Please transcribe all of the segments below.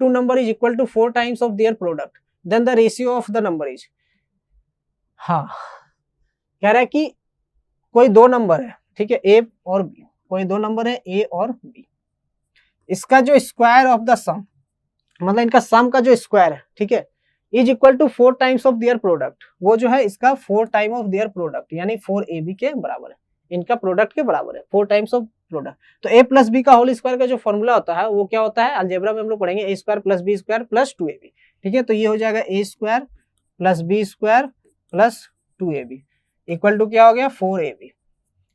two number is equal to 4 times of their product, then the ratio of the number is। हाँ, कह रहा है कि कोई दो नंबर है, ठीक है, ए और बी, कोई दो नंबर है ए और बी, इसका जो स्क्वायर ऑफ द सम, मतलब इनका सम का जो स्क्वायर है, ठीक है, is equal to 4 times of their product, वो जो है इसका 4 टाइम ऑफ देयर प्रोडक्ट यानी 4ab के बराबर है, इनका प्रोडक्ट के बराबर है, 4 टाइम्स ऑफ प्रोडक्ट। तो a प्लस बी का होल स्क्वायर का जो फॉर्मूला होता है वो क्या होता है, अलजेब्रा में हम लोग पढ़ेंगे, a square plus b square plus 2ab, ठीक है। तो ये हो जाएगा a square plus b square plus 2ab equal to क्या हो गया 4ab,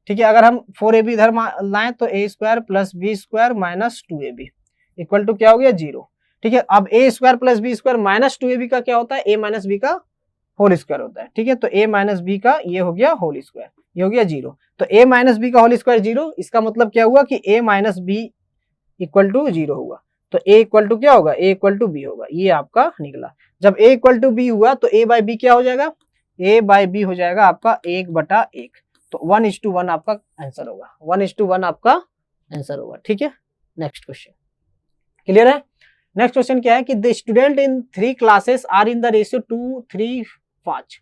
ठीक है। अगर हम 4ab इधर लाएं तो a square plus b square minus 2ab equal to क्या हो गया 0, ठीक है। अब a square plus b square minus 2ab का क्या होता है, a माइनस बी का होल स्क्वायर होता है, ठीक है। तो a माइनस बी का ये हो गया होल स्क्वायर, ये हो गया 0। तो a माइनस बी का होल स्क्वायर 0, इसका मतलब क्या हुआ कि a minus b equal to 0 हुआ। तो a इक्वल टू क्या होगा, a इक्वल टू बी होगा, ये आपका निकला। जब a इक्वल टू बी हुआ तो a बाई बी क्या हो जाएगा, a बाई बी हो जाएगा आपका 1/1, तो 1:1 आपका आंसर होगा, 1:1 आपका आंसर होगा, ठीक है। नेक्स्ट क्वेश्चन क्लियर है। नेक्स्ट क्वेश्चन क्या है कि the student in 3 classes are in the ratio 2, 3, 5।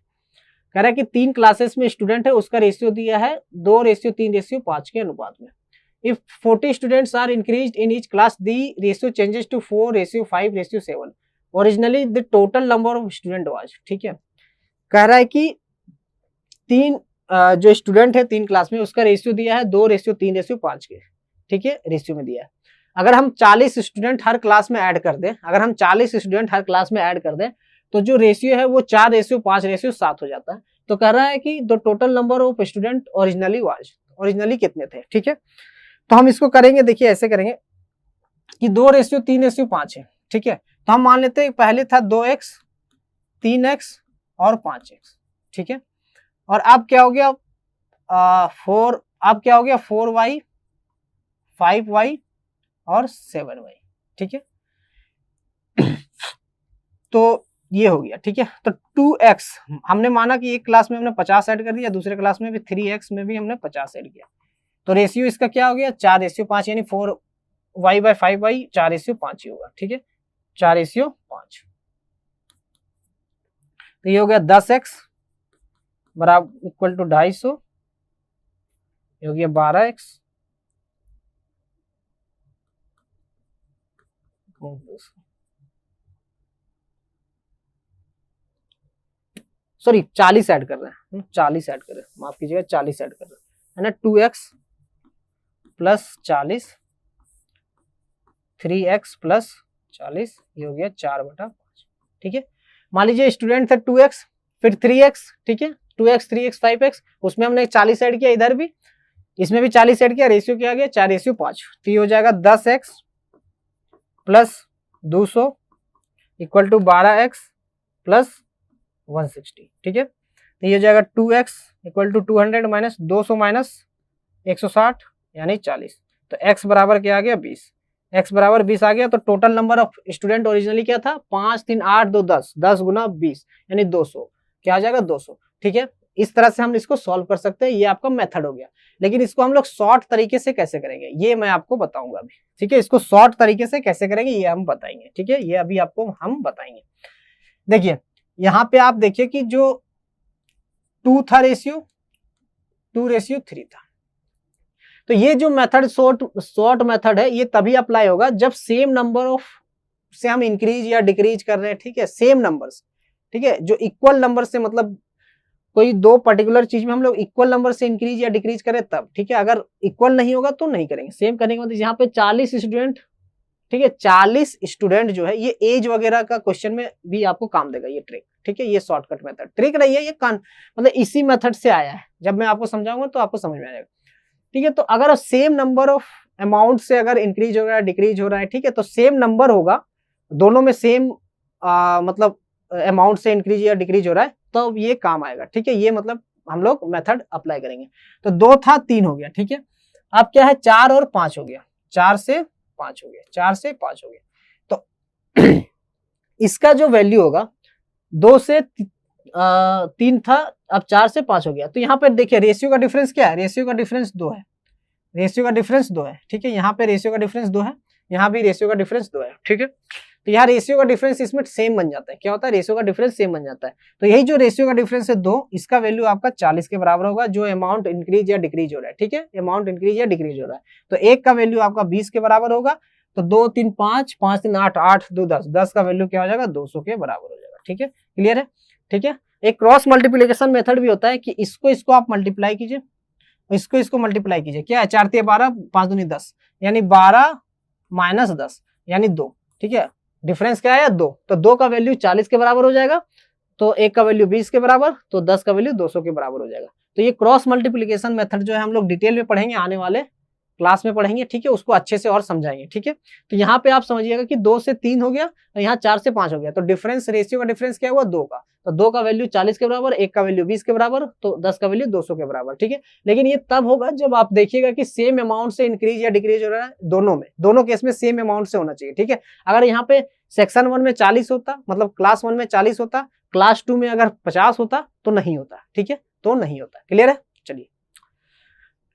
कह रहा है कि 3 क्लासेस में स्टूडेंट है, उसका रेशियो दिया है 2:3:5 के अनुपात में। If 40 students are increased in each class the ratio changes to 4:5:7। Originally the total number of student was, ठीक है। कह रहा है कि 3 जो स्टूडेंट है 3 क्लास में, उसका रेशियो दिया है 2:3:5 के, ठीक है, रेशियो में दिया है। अगर हम 40 स्टूडेंट हर क्लास में ऐड कर दें, अगर हम 40 स्टूडेंट हर क्लास में ऐड कर दें तो जो रेशियो है वो 4:5:7 हो जाता है। तो कह रहा है कि the total number of student originally was, originally कितने थे, ठीक है। तो हम इसको करेंगे, देखिए ऐसे करेंगे कि 2:3:5 है, ठीक है। तो हम मान लेते हैं पहले था 2x, 3x और 5x, ठीक है। और अब क्या हो गया 4y, 5y और 7y, ठीक है। तो ये हो गया, ठीक है। तो 2x हमने माना कि एक क्लास में हमने 50 ऐड कर दिया, दूसरे क्लास में भी 3x में भी हमने 50 ऐड किया, तो रेशियो इसका क्या हो गया 4:5 यानी 4y बाई 5y 4:5 ही होगा, ठीक है, 4:5। तो ये हो गया 10x बराबर इक्वल टू 250, ये हो गया 12x सॉरी 40 ऐड कर रहे हैं, 40 ऐड कर रहे हैं, माफ कीजिएगा 40 ऐड कर रहे हैं, है ना। 2x प्लस 40, 3x प्लस 40, ये हो गया 4/5, ठीक है। मान लीजिए स्टूडेंट थे 2x फिर 3x, ठीक है, 2x 3x 5x, उसमें हमने 40 ऐड किया, इधर भी इसमें भी 40 ऐड किया, रेशियो क्या आ गया 4:5। तो ये हो जाएगा 10x plus 200 equal to 12x plus 160, ठीक है। तो ये हो जाएगा 2x equal to 200 minus 200 minus 160 यानी 40। तो x बराबर क्या आ गया 20, x बराबर 20 आ गया। तो total number of student originally क्या था 5, 3, 8, 2, 10, 10 गुना 20 यानी 200, क्या आ जाएगा 200, ठीक है। इस तरह से हम इसको सॉल्व कर सकते हैं, ये आपका मेथड हो गया। लेकिन इसको हम लोग शॉर्ट तरीके से कैसे करेंगे ये मैं आपको बताऊंगा अभी, ठीक है। इसको शॉर्ट तरीके से कैसे करेंगे ये हम बताएंगे, ठीक है, ये अभी आपको हम बताएंगे। देखिए यहाँ पे आप देखिए कि जो 2 था रेशियो 2:3 था। तो ये जो मेथड शॉर्ट मेथड है ये तभी अप्लाई होगा जब सेम नंबर ऑफ से हम इंक्रीज या डिक्रीज कर रहे हैं, ठीक है, सेम नंबर्स, ठीक है, जो इक्वल नंबर से, मतलब कोई दो पर्टिकुलर चीज में हम लोग इक्वल नंबर से इंक्रीज या डिक्रीज करें तब, ठीक है। अगर इक्वल नहीं होगा तो नहीं करेंगे। सेम करने के मतलब यहाँ पे 40 स्टूडेंट, ठीक है, 40 स्टूडेंट जो है ये एज वगैरह का क्वेश्चन में भी आपको काम देगा ये ट्रिक, ठीक है। ये शॉर्टकट मेथड ट्रिक नहीं है, ये मतलब इसी मेथड से आया है। जब मैं आपको समझाऊंगा तो आपको समझ में आ जाएगा, ठीक है। तो अगर सेम नंबर ऑफ अमाउंट से अगर इंक्रीज हो रहा है डिक्रीज हो रहा है, ठीक है, तो सेम नंबर होगा, दोनों में सेम मतलब अमाउंट से इंक्रीज या डिक्रीज हो रहा है तो ये काम आएगा, ठीक है। ये मतलब हम लोग मेथड अप्लाई करेंगे। तो 2 था 3 हो गया, ठीक है। अब क्या है 4 और 5 हो गया, 4 से 5 हो गया, 4 से 5 हो गया। तो इसका जो वैल्यू होगा 2 से 3 था, अब 4 से 5 हो गया। तो यहाँ पे देखिए रेशियो का डिफरेंस क्या है, रेशियो का डिफरेंस 2 है, रेशियो का डिफरेंस 2 है, ठीक है। यहाँ पे रेशियो का डिफरेंस 2 है, यहाँ भी रेशियो का डिफरेंस 2 है, ठीक है। तो यहाँ रेशियो का डिफरेंस इसमें सेम बन जाता है। क्या होता है? रेशियो का डिफरेंस सेम बन जाता है। तो यही जो रेशियो का डिफरेंस है 2, इसका वैल्यू आपका 40 के बराबर होगा, जो अमाउंट इंक्रीज या डिक्रीज हो रहा है। ठीक है, अमाउंट इंक्रीज या डिक्रीज हो रहा है। तो 1 का वैल्यू आपका 20 के बराबर होगा, तो 2 3 5, 5 3 8, 8 2 10, 10 का वैल्यू क्या हो जाएगा? 200 के बराबर हो जाएगा। ठीक है, क्लियर है? ठीक है, एक क्रॉस मल्टीप्लीकेशन मेथड भी होता है कि इसको आप मल्टीप्लाई कीजिए, इसको मल्टीप्लाई कीजिए। क्या है? 4 3 12, 5 दूनी 10, यानी 12 माइनस 10 यानी 2। ठीक है, डिफरेंस क्या है? 2। तो 2 का वैल्यू 40 के बराबर हो जाएगा, तो 1 का वैल्यू 20 के बराबर, तो 10 का वैल्यू 200 के बराबर हो जाएगा। तो ये क्रॉस मल्टीप्लीकेशन मेथड जो है हम लोग डिटेल में पढ़ेंगे, आने वाले क्लास में पढ़ेंगे। ठीक है, उसको अच्छे से और समझाएंगे। ठीक है, तो यहाँ पे आप समझिएगा कि 2 से 3 हो गया और यहाँ 4 से 5 हो गया, तो डिफरेंस, रेशियो का डिफरेंस क्या हुआ? 2 का। तो 2 का वैल्यू 40 के बराबर, 1 का वैल्यू 20 के बराबर, तो 10 का वैल्यू 200 के बराबर। ठीक है, लेकिन ये तब होगा जब आप देखिएगा कि सेम अमाउंट से इंक्रीज या डिक्रीज हो रहा है दोनों में, दोनों केस में सेम अमाउंट से होना चाहिए। ठीक है, अगर यहाँ पे सेक्शन 1 में 40 होता, मतलब क्लास 1 में 40 होता, क्लास 2 में अगर 50 होता तो नहीं होता। ठीक है, तो नहीं होता। क्लियर है? चलिए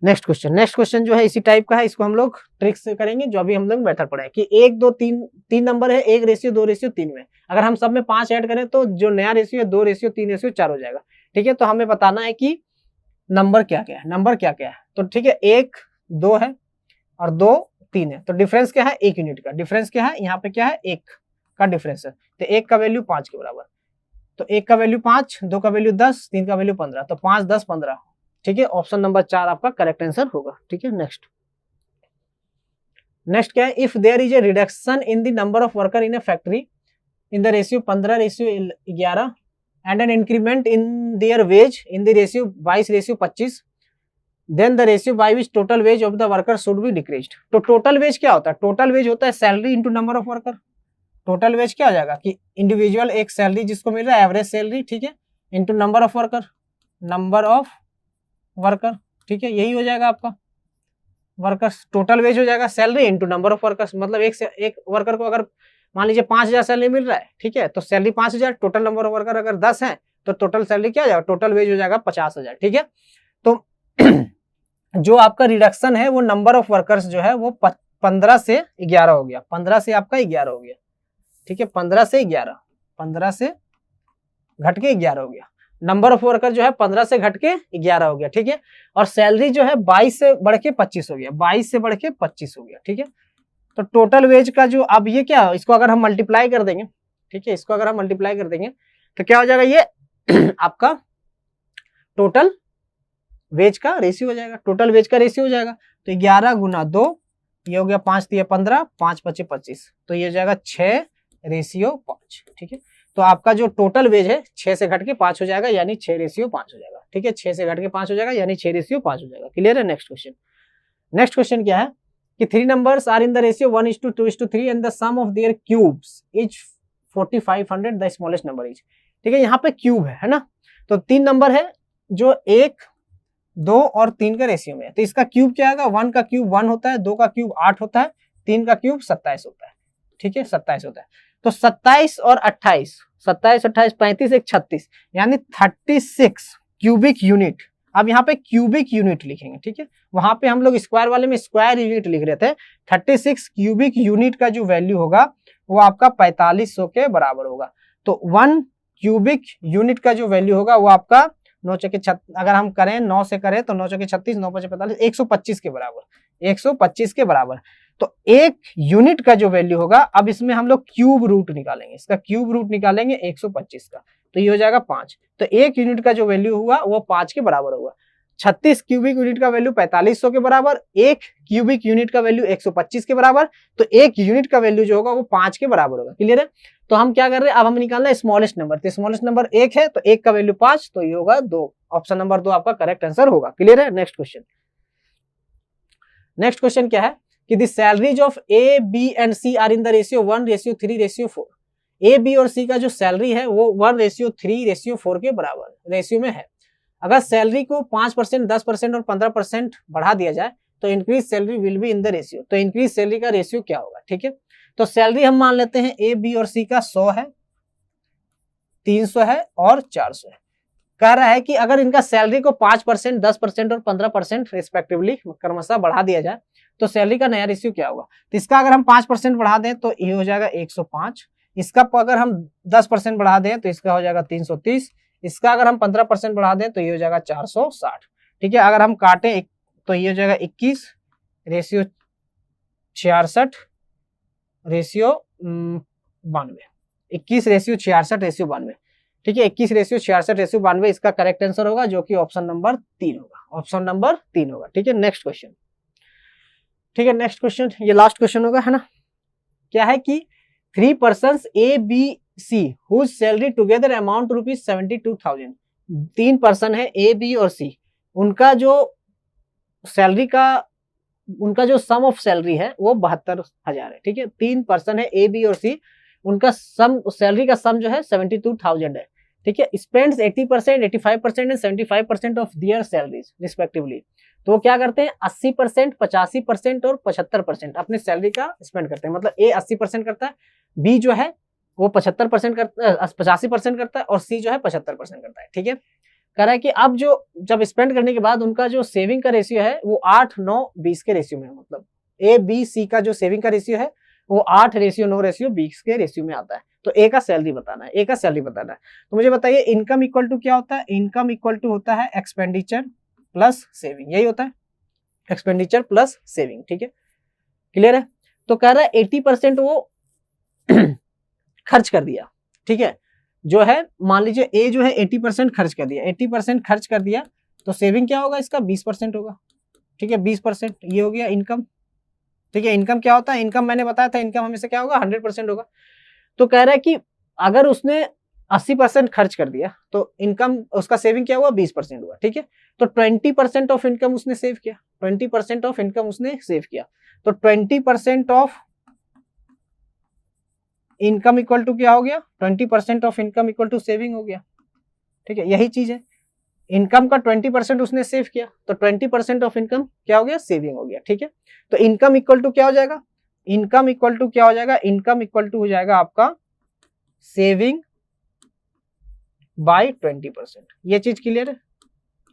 नेक्स्ट क्वेश्चन जो है इसी टाइप का है, इसको हम लोग ट्रिक्स से करेंगे, जो अभी हम लोग मेथड पढ़े कि 1 2 3 तीन नंबर है, 1 रेशियो 2 रेशियो 3 में, अगर हम सब में 5 ऐड करें तो जो नया रेशियो है 2 रेशियो 3 रेशियो 4 हो जाएगा। ठीक है, तो हमें बताना है कि नंबर क्या क्या है, नंबर क्या क्या है। तो ठीक है, 1 2 है और 2 3 है, तो डिफरेंस क्या है? 1 यूनिट का डिफरेंस क्या है? यहाँ पे क्या है? 1 का डिफरेंस है, तो 1 का वैल्यू 5 के बराबर, तो 1 का वैल्यू 5, 2 का वैल्यू 10, 3 का वैल्यू 15, तो 5 10 15। ठीक है, ऑप्शन नंबर 4 आपका करेक्ट आंसर होगा। ठीक है, नेक्स्ट क्या है? If there is a reduction in the number of worker in a factory in the ratio 15 ratio 11 and an increment in their wage in the ratio 22 ratio 25, then the ratio by which total wage of the worker should be decreased. तो total wage क्या होता है? Total wage होता है salary into number of worker. Total wage क्या हो जाएगा कि इंडिविजुअल एक सैलरी जिसको मिल रहा है एवरेज सैलरी, ठीक है, इंटू नंबर ऑफ वर्कर, ठीक है, यही हो जाएगा आपका वर्कर्स। टोटल वेज हो जाएगा salary into number of workers, मतलब एक वर्कर को अगर मान लीजिए 5000 सैलरी मिल रहा है, ठीक है, तो salary 5000, total number of worker अगर 10 है तो टोटल सैलरी क्या हो जाएगा? टोटल वेज हो जाएगा 50,000। ठीक है, तो जो आपका रिडक्शन है वो नंबर ऑफ वर्कर्स जो है वो 15 से 11 हो गया, 15 से आपका 11 हो गया। ठीक है, 15 से 11, 15 से घट के 11 हो गया। नंबर ऑफ वर्कर जो है 15 से घट के 11 हो गया। ठीक है, और सैलरी जो है 22 से बढ़ के 25 हो गया, 22 से बढ़ के 25 हो गया। ठीक है, तो टोटल वेज का जो, अब ये क्या, इसको अगर हम मल्टीप्लाई कर देंगे, ठीक है, इसको अगर हम मल्टीप्लाई कर देंगे तो क्या हो जाएगा? ये आपका टोटल वेज का रेशियो हो जाएगा, टोटल वेज का रेशियो हो जाएगा। तो 11 गुना 2, ये हो गया 5 3 15, 5 5 25, तो ये हो जाएगा 6 रेशियो 5। ठीक है, तो आपका जो टोटल वेज है 6 से घट के 5 हो जाएगा, यानी 6 रेशियो 5 हो जाएगा। ठीक है, 6 से घट के 5 हो जाएगा, यानी 6 रेशियो 5 हो जाएगा। क्लियर है? नेक्स्ट क्वेश्चन क्या है कि 3 numbers are in the ratio 1:2:3 and the sum of their cubes is 4500, the smallest number is. ठीक है, यहाँ पे क्यूब है ना, तो 3 नंबर है जो 1 2 और 3 का रेशियो में है, तो इसका क्यूब क्या आएगा? 1 का क्यूब 1 होता है, 2 का क्यूब 8 होता है, 3 का क्यूब 27 होता है। ठीक है, 27 होता है। तो 27 और 28, 27 28 35 1 36, यानी 36 क्यूबिक यूनिट। अब यहाँ पे क्यूबिक यूनिट लिखेंगे। ठीक है, वहां पे हम लोग स्क्वायर वाले में स्क्वायर यूनिट लिख रहे थे। 36 क्यूबिक यूनिट का जो वैल्यू होगा वो आपका 4500 के बराबर होगा। तो 1 क्यूबिक यूनिट का जो वैल्यू होगा वो आपका 9 चौके अगर हम करें 9 से करें तो 9 चौके 36, 9 5 45, 125 के बराबर, 125 के बराबर। तो 1 यूनिट का जो वैल्यू होगा, अब इसमें हम लोग क्यूब रूट निकालेंगे, इसका क्यूब रूट निकालेंगे 125 का, तो ये हो जाएगा 5। तो 1 यूनिट का जो वैल्यू हुआ वो 5 के बराबर होगा। 36 क्यूबिक यूनिट का वैल्यू 4500 के बराबर, 1 क्यूबिक यूनिट का वैल्यू 125 के बराबर, तो 1 यूनिट का वैल्यू जो होगा वो 5 के बराबर होगा। क्लियर है? तो हम क्या कर रहे हैं, अब हम निकालना है स्मॉलेस्ट नंबर, तो स्मॉलेस्ट नंबर 1 है, तो 1 का वैल्यू 5, तो ये होगा 2। ऑप्शन नंबर 2 आपका करेक्ट आंसर होगा। क्लियर है? नेक्स्ट क्वेश्चन क्या है कि the salaries of A B and C are in the ratio 1:3:4। A B और सी का जो सैलरी है वो 1:3:4 के बराबर रेशियो में है। अगर सैलरी को 5%, 10% और 15% बढ़ा दिया जाए तो increase salary will be in the ratio. तो इंक्रीज सैलरी का रेशियो क्या होगा? ठीक है, तो सैलरी हम मान लेते हैं ए बी और सी का 100 है, 300 है और 400 है। कह रहा है कि अगर इनका सैलरी को 5%, 10% और 15% रिस्पेक्टिवली क्रमशः बढ़ा दिया जाए तो सैलरी का नया रेशियो क्या होगा? तो इसका अगर हम 5% बढ़ा दें तो ये हो जाएगा 105, इसका अगर हम 10% बढ़ा दें तो इसका हो जाएगा 330, इसका अगर हम 15% बढ़ा दें तो ये हो जाएगा 460। ठीक है, अगर हम काटें तो ये हो जाएगा 21 रेशियो 66 रेशियो 92, 21 रेशियो 66 रेशियो 92। ठीक है, 21 रेशियो 66 रेशियो 92 इसका करेक्ट आंसर होगा, जो कि ऑप्शन नंबर 3 होगा, ऑप्शन नंबर 3 होगा। ठीक है, नेक्स्ट क्वेश्चन। ठीक है, नेक्स्ट क्वेश्चन, ये लास्ट क्वेश्चन होगा, है ना। क्या है कि 3 persons A, B, C whose salary together amount ₹72,000। 3 person है A, B और C, उनका जो सैलरी का उनका जो सम ऑफ सैलरी है वो 72,000 है। ठीक है, 3 पर्सन है A, B और C, उनका सम सैलरी का सम जो है 72,000 है। ठीक है, spends 80%, 85% and 75% of their salaries respectively. तो वो क्या करते हैं, 80%, 85% और 75% अपने सैलरी का स्पेंड करते हैं। मतलब A 80% करता है, B जो है वो 85% करता है, 85% करता है, और C जो है 75% करता है। ठीक है, कह रहा है कि अब जो जब स्पेंड करने के बाद उनका जो सेविंग का रेशियो है वो 8-9-20 के रेशियो में है। मतलब A, B, C का जो सेविंग का रेशियो है वो 8:9:20 के रेशियो में आता है। तो A का सैलरी बताना है, A का सैलरी बताना है। तो मुझे बताइए इनकम इक्वल टू क्या होता है? इनकम इक्वल टू होता है एक्सपेंडिचर प्लस सेविंग, यही होता है, एक्सपेंडिचर प्लस सेविंग। ठीक है, क्लियर है। तो कह रहा है 80% वो खर्च कर दिया। ठीक है, जो है मान लीजिए A जो है 80% खर्च कर दिया, 80% खर्च कर दिया, तो सेविंग क्या होगा इसका? 20% होगा। ठीक है, 20%, ये हो गया इनकम। ठीक है, इनकम क्या होता है? इनकम मैंने बताया था, इनकम हमेशा क्या होगा? 100% होगा। तो कह रहा है कि अगर उसने 80% खर्च कर दिया तो इनकम उसका सेविंग क्या हुआ? 20% हुआ। ठीक है, तो 20% ऑफ इनकम उसने सेव किया, 20% ऑफ इनकम उसने सेव किया। तो 20% ऑफ इनकम इक्वल टू क्या हो गया? 20% of income equal to saving हो गया। ठीक है, यही चीज है, इनकम का 20% उसने सेव किया, तो 20% ऑफ इनकम क्या हो गया? सेविंग हो गया। ठीक है, तो इनकम इक्वल टू क्या हो जाएगा? इनकम इक्वल टू क्या हो जाएगा? इनकम इक्वल टू हो जाएगा आपका सेविंग बाय 20%। ये चीज क्लियर है,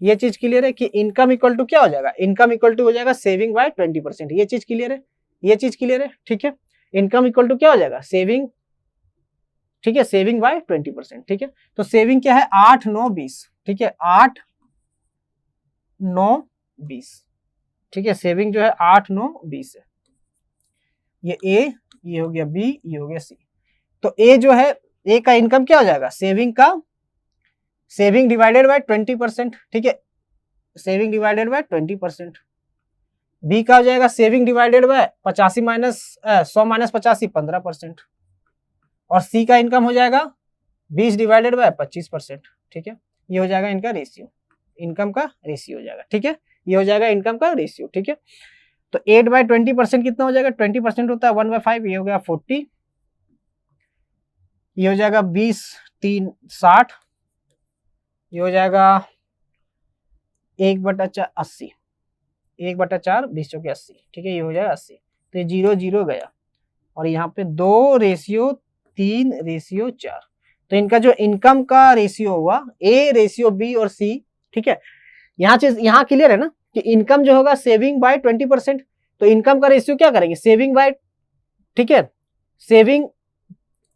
ये चीज क्लियर है कि इनकम इक्वल टू क्या हो जाएगा? इनकम इक्वल टू हो जाएगा सेविंग बाय 20%। ये चीज क्लियर है, ये चीज क्लियर है। ठीक है, इनकम इक्वल टू क्या हो जाएगा? सेविंग। ठीक है, सेविंग बाय 20%। ठीक है, तो सेविंग क्या है? 8-9-20। ठीक है, 8-9-20। ठीक है, सेविंग जो है 8-9-20 है। ये A, ये हो गया B, ये हो गया C। तो A जो है, A का इनकम क्या हो जाएगा? Saving divided by 20%। ठीक है, सेविंग डिवाइडेड बाय 20%। B का हो जाएगा saving divided by 85 minus 100 minus 85, 15%। और C का इनकम हो जाएगा 20 डिवाइडेड बाय 25%। ठीक है, ये हो जाएगा इनका रेशियो, इनकम का रेशियो हो जाएगा। ठीक है, ये हो जाएगा इनकम का रेशियो। ठीक है, तो 8/20% कितना हो जाएगा? 20% होता है 1/5, ये हो गया 40, ये हो जाएगा 20-3 60, ये हो जाएगा 1/80, 1/4 20 चौके 80। ठीक है, ये हो जाएगा 80। तो ये 0-0 गया, और यहाँ पे 2:3:4। तो इनका जो इनकम का रेशियो हुआ A रेशियो B और C। ठीक है, यहाँ क्लियर है ना कि इनकम जो होगा सेविंग बाय 20%, तो इनकम का रेशियो क्या करेंगे? Saving by. ठीक है, सेविंग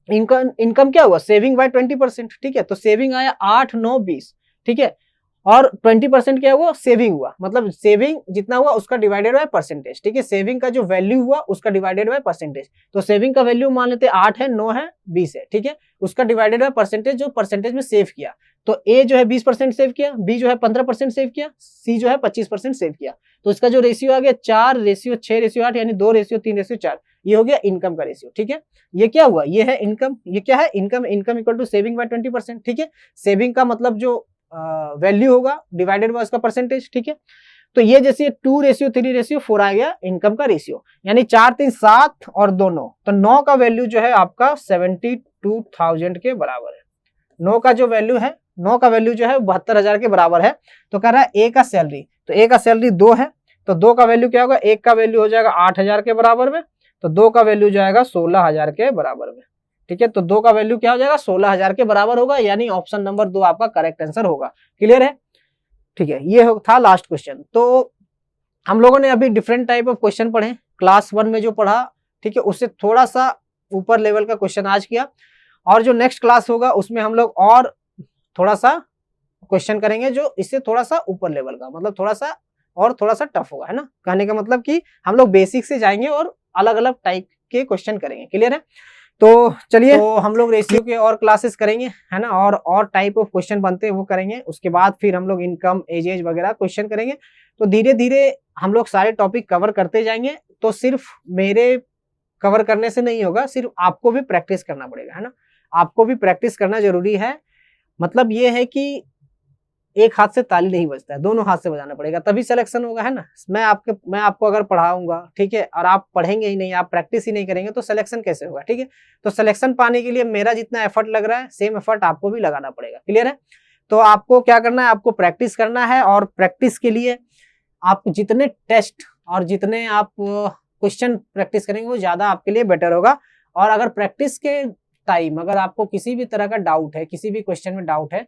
इनकम क्या हुआ? Saving by 20%। ठीक है, तो सेविंग आया 8-9-20। ठीक है, और 20% क्या हुआ? सेविंग हुआ, मतलब सेविंग जितना हुआ उसका डिवाइडेड बाय परसेंटेज। ठीक है, सेविंग का जो वैल्यू हुआ उसका डिवाइडेड बाय परसेंटेज। तो सेविंग का वैल्यू मान लेते 8 है, 9 है, 20 है। ठीक है, उसका डिवाइडेड बाय परसेंटेज, जो परसेंटेज में सेव किया। तो A जो है 20% सेव किया, B जो है 15% सेव किया, C जो है 25% सेव किया। तो इसका जो रेशियो आ गया 4:6:8, यानी 2:3:4। ये हो गया इनकम का रेशियो। ठीक है, ये क्या हुआ? ये है इनकम, ये क्या है? Income. Income equal to saving by 20%। ठीक है, सेविंग का मतलब जो वैल्यू होगा डिवाइडेड बाय उसका परसेंटेज। ठीक है, तो ये जैसे 2:3:4 आ गया इनकम का रेशियो, यानी 4-3 7 और 2 9। तो 9 का वैल्यू जो है आपका 72,000 के बराबर है। 9 का जो वैल्यू है, 9 का वैल्यू जो है 72,000 के बराबर है। तो कह रहा है A का सैलरी, तो A का सैलरी 2 है, तो 2 का वैल्यू क्या होगा? 1 का वैल्यू हो जाएगा 8,000 के बराबर में, तो 2 का वैल्यू जाएगा 16,000 के बराबर में। ठीक है, तो 2 का वैल्यू क्या हो जाएगा? 16,000 के बराबर होगा, यानी ऑप्शन नंबर 2 आपका करेक्ट आंसर होगा। क्लियर है? ठीक है, ये था लास्ट क्वेश्चन। तो हम लोगों ने अभी डिफरेंट टाइप ऑफ क्वेश्चन पढ़े, क्लास 1 में जो पढ़ा, ठीक है, उससे थोड़ा सा ऊपर लेवल का क्वेश्चन आज किया, और जो नेक्स्ट क्लास होगा उसमें हम लोग और थोड़ा सा क्वेश्चन करेंगे जो इससे थोड़ा सा ऊपर लेवल का, मतलब थोड़ा सा टफ होगा, है ना। कहने का मतलब कि हम लोग बेसिक से जाएंगे और अलग अलग टाइप के क्वेश्चन करेंगे। क्लियर है? तो चलिए, तो हम लोग रेशियो के और क्लासेस करेंगे, है ना, और टाइप ऑफ क्वेश्चन बनते हैं वो करेंगे। उसके बाद फिर हम लोग इनकम, एजेज वगैरह क्वेश्चन करेंगे। तो धीरे धीरे हम लोग सारे टॉपिक कवर करते जाएंगे। तो सिर्फ मेरे कवर करने से नहीं होगा, सिर्फ आपको भी प्रैक्टिस करना पड़ेगा, है ना। आपको भी प्रैक्टिस करना जरूरी है। मतलब ये है कि एक हाथ से ताली नहीं बजता है, दोनों हाथ से बजाना पड़ेगा, तभी सिलेक्शन होगा, है ना। मैं आपको अगर पढ़ाऊंगा, ठीक है, और आप पढ़ेंगे ही नहीं, आप प्रैक्टिस ही नहीं करेंगे, तो सिलेक्शन कैसे होगा? ठीक है, तो सिलेक्शन पाने के लिए मेरा जितना एफर्ट लग रहा है, सेम एफर्ट आपको भी लगाना पड़ेगा। क्लियर है? तो आपको क्या करना है? आपको प्रैक्टिस करना है, और प्रैक्टिस के लिए आप जितने टेस्ट और जितने आप क्वेश्चन प्रैक्टिस करेंगे वो ज्यादा आपके लिए बेटर होगा। और अगर प्रैक्टिस के टाइम अगर आपको किसी भी तरह का डाउट है, किसी भी क्वेश्चन में डाउट है,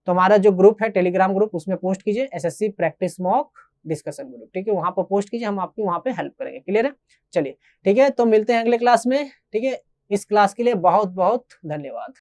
तो हमारा जो ग्रुप है टेलीग्राम ग्रुप, उसमें पोस्ट कीजिए, SSC practice mock discussion group, ठीक है, वहां पर पोस्ट कीजिए, हम आपकी वहां पे हेल्प करेंगे। क्लियर है? चलिए, ठीक है, तो मिलते हैं अगले क्लास में। ठीक है, इस क्लास के लिए बहुत बहुत धन्यवाद।